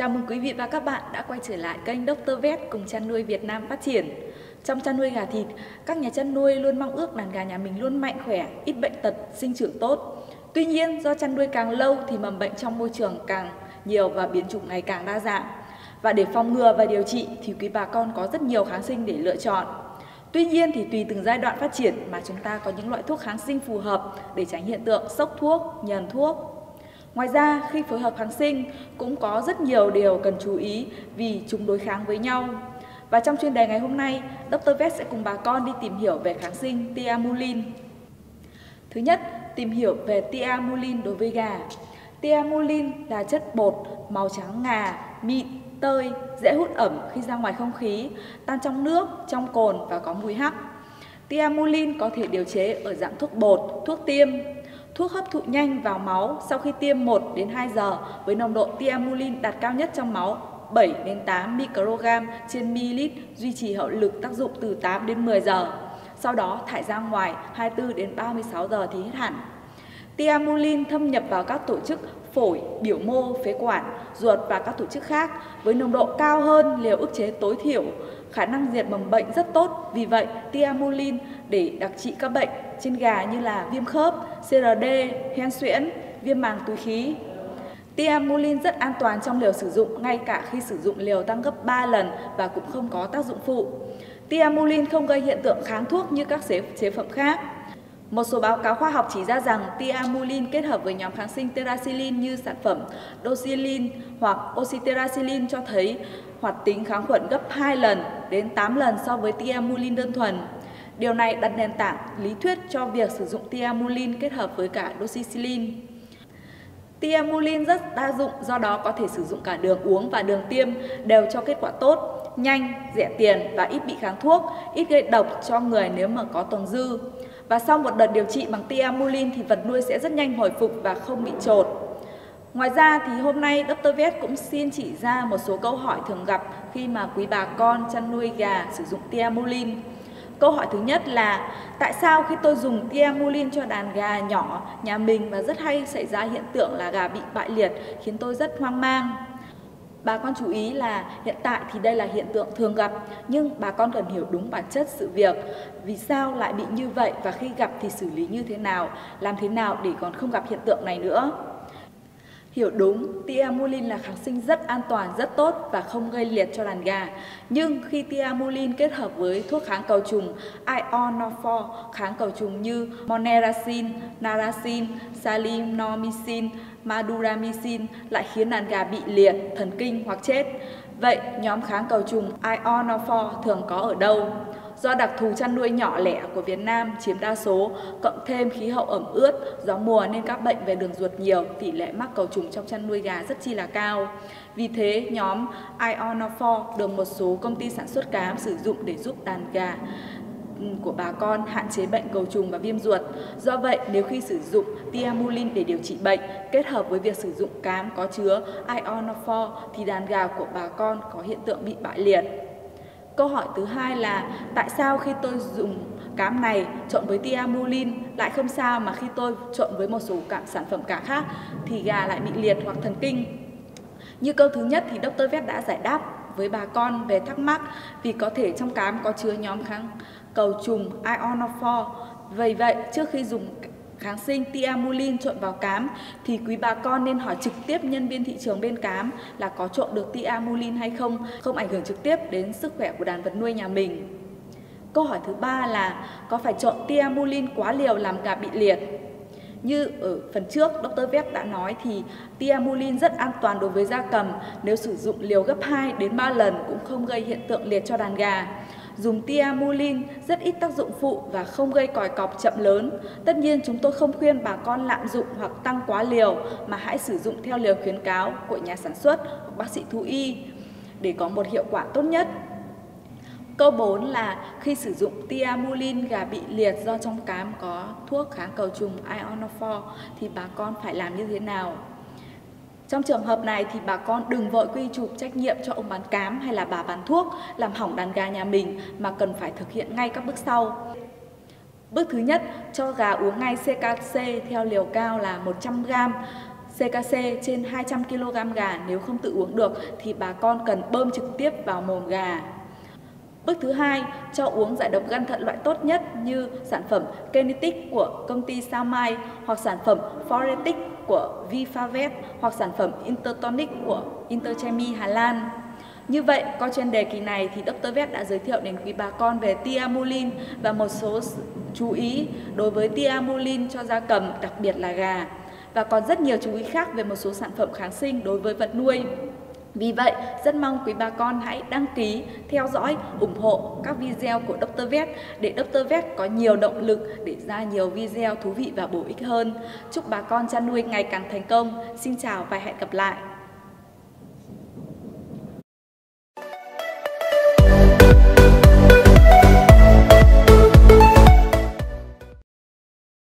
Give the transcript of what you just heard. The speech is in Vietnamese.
Chào mừng quý vị và các bạn đã quay trở lại kênh Dr. Vet cùng chăn nuôi Việt Nam phát triển. Trong chăn nuôi gà thịt, các nhà chăn nuôi luôn mong ước đàn gà nhà mình luôn mạnh khỏe, ít bệnh tật, sinh trưởng tốt. Tuy nhiên, do chăn nuôi càng lâu thì mầm bệnh trong môi trường càng nhiều và biến chủng ngày càng đa dạng. Và để phòng ngừa và điều trị thì quý bà con có rất nhiều kháng sinh để lựa chọn. Tuy nhiên thì tùy từng giai đoạn phát triển mà chúng ta có những loại thuốc kháng sinh phù hợp để tránh hiện tượng sốc thuốc, nhờn thuốc. Ngoài ra, khi phối hợp kháng sinh cũng có rất nhiều điều cần chú ý vì chúng đối kháng với nhau. Và trong chuyên đề ngày hôm nay, Dr. Vet sẽ cùng bà con đi tìm hiểu về kháng sinh Thiamulin. Thứ nhất, tìm hiểu về Thiamulin đối với gà. Thiamulin là chất bột màu trắng ngà, mịn, tơi, dễ hút ẩm khi ra ngoài không khí, tan trong nước, trong cồn và có mùi hắc. Thiamulin có thể điều chế ở dạng thuốc bột, thuốc tiêm. Thuốc hấp thụ nhanh vào máu sau khi tiêm 1 đến 2 giờ với nồng độ Thiamulin đạt cao nhất trong máu 7 đến 8 microgram trên ml, duy trì hiệu lực tác dụng từ 8 đến 10 giờ. Sau đó thải ra ngoài 24 đến 36 giờ thì hết hẳn. Thiamulin thâm nhập vào các tổ chức phổi, biểu mô, phế quản, ruột và các tổ chức khác với nồng độ cao hơn liều ức chế tối thiểu. Khả năng diệt mầm bệnh rất tốt, vì vậy Thiamulin để đặc trị các bệnh trên gà như là viêm khớp, CRD, hen suyễn, viêm màng túi khí. Thiamulin rất an toàn trong liều sử dụng, ngay cả khi sử dụng liều tăng gấp 3 lần và cũng không có tác dụng phụ. Thiamulin không gây hiện tượng kháng thuốc như các chế phẩm khác. Một số báo cáo khoa học chỉ ra rằng Thiamulin kết hợp với nhóm kháng sinh Terrasilin như sản phẩm Doxilin hoặc Oxyterrasilin cho thấy hoạt tính kháng khuẩn gấp 2 lần đến 8 lần so với Thiamulin đơn thuần. Điều này đặt nền tảng lý thuyết cho việc sử dụng Thiamulin kết hợp với cả Doxycycline. Thiamulin rất đa dụng, do đó có thể sử dụng cả đường uống và đường tiêm đều cho kết quả tốt, nhanh, rẻ tiền và ít bị kháng thuốc, ít gây độc cho người nếu mà có tồn dư. Và sau một đợt điều trị bằng Thiamulin thì vật nuôi sẽ rất nhanh hồi phục và không bị chột. Ngoài ra thì hôm nay Dr. Vet cũng xin chỉ ra một số câu hỏi thường gặp khi mà quý bà con chăn nuôi gà sử dụng Thiamulin. Câu hỏi thứ nhất là tại sao khi tôi dùng Thiamulin cho đàn gà nhỏ nhà mình và rất hay xảy ra hiện tượng là gà bị bại liệt, khiến tôi rất hoang mang. Bà con chú ý là hiện tại thì đây là hiện tượng thường gặp, nhưng bà con cần hiểu đúng bản chất sự việc. Vì sao lại bị như vậy và khi gặp thì xử lý như thế nào, làm thế nào để còn không gặp hiện tượng này nữa. Hiểu đúng, Thiamulin là kháng sinh rất an toàn, rất tốt và không gây liệt cho đàn gà. Nhưng khi Thiamulin kết hợp với thuốc kháng cầu trùng Ionophor, kháng cầu trùng như Moneracin, Naracin, Salinomycin, Maduramycin lại khiến đàn gà bị liệt, thần kinh hoặc chết. Vậy nhóm kháng cầu trùng Ionophor thường có ở đâu? Do đặc thù chăn nuôi nhỏ lẻ của Việt Nam chiếm đa số, cộng thêm khí hậu ẩm ướt, gió mùa nên các bệnh về đường ruột nhiều, tỷ lệ mắc cầu trùng trong chăn nuôi gà rất chi là cao. Vì thế, nhóm Ionophor được một số công ty sản xuất cám sử dụng để giúp đàn gà của bà con hạn chế bệnh cầu trùng và viêm ruột. Do vậy, nếu khi sử dụng Thiamulin để điều trị bệnh kết hợp với việc sử dụng cám có chứa Ionophor thì đàn gà của bà con có hiện tượng bị bại liệt. Câu hỏi thứ hai là tại sao khi tôi dùng cám này trộn với Thiamulin lại không sao mà khi tôi trộn với một số sản phẩm cả khác thì gà lại bị liệt hoặc thần kinh? Như câu thứ nhất thì Dr. Vet đã giải đáp với bà con về thắc mắc vì có thể trong cám có chứa nhóm kháng cầu trùng Ionophor. Vì vậy, trước khi dùng kháng sinh Thiamulin trộn vào cám thì quý bà con nên hỏi trực tiếp nhân viên thị trường bên cám là có trộn được Thiamulin hay không ảnh hưởng trực tiếp đến sức khỏe của đàn vật nuôi nhà mình. Câu hỏi thứ ba là có phải trộn Thiamulin quá liều làm gà bị liệt? Như ở phần trước Dr. Vet đã nói thì Thiamulin rất an toàn đối với gia cầm, nếu sử dụng liều gấp 2 đến 3 lần cũng không gây hiện tượng liệt cho đàn gà. Dùng Thiamulin rất ít tác dụng phụ và không gây còi cọc chậm lớn. Tất nhiên chúng tôi không khuyên bà con lạm dụng hoặc tăng quá liều, mà hãy sử dụng theo liều khuyến cáo của nhà sản xuất hoặc bác sĩ thú y để có một hiệu quả tốt nhất. Câu 4 là khi sử dụng Thiamulin gà bị liệt do trong cám có thuốc kháng cầu trùng Ionophor thì bà con phải làm như thế nào? Trong trường hợp này thì bà con đừng vội quy chụp trách nhiệm cho ông bán cám hay là bà bán thuốc làm hỏng đàn gà nhà mình, mà cần phải thực hiện ngay các bước sau. Bước thứ nhất, cho gà uống ngay CKC theo liều cao là 100g CKC trên 200 kg gà nếu không tự uống được thì bà con cần bơm trực tiếp vào mồm gà. Bước thứ hai, cho uống giải độc gan thận loại tốt nhất như sản phẩm Kinetic của công ty Sao Mai, hoặc sản phẩm Foretic của Vifavet, hoặc sản phẩm Intertonic của Interchemi Hà Lan. Như vậy, qua chuyên đề kỳ này thì Dr. Vet đã giới thiệu đến quý bà con về Thiamulin và một số chú ý đối với Thiamulin cho gia cầm, đặc biệt là gà. Và còn rất nhiều chú ý khác về một số sản phẩm kháng sinh đối với vật nuôi. Vì vậy, rất mong quý bà con hãy đăng ký, theo dõi, ủng hộ các video của Dr. Vet để Dr. Vet có nhiều động lực để ra nhiều video thú vị và bổ ích hơn. Chúc bà con chăn nuôi ngày càng thành công. Xin chào và hẹn gặp lại!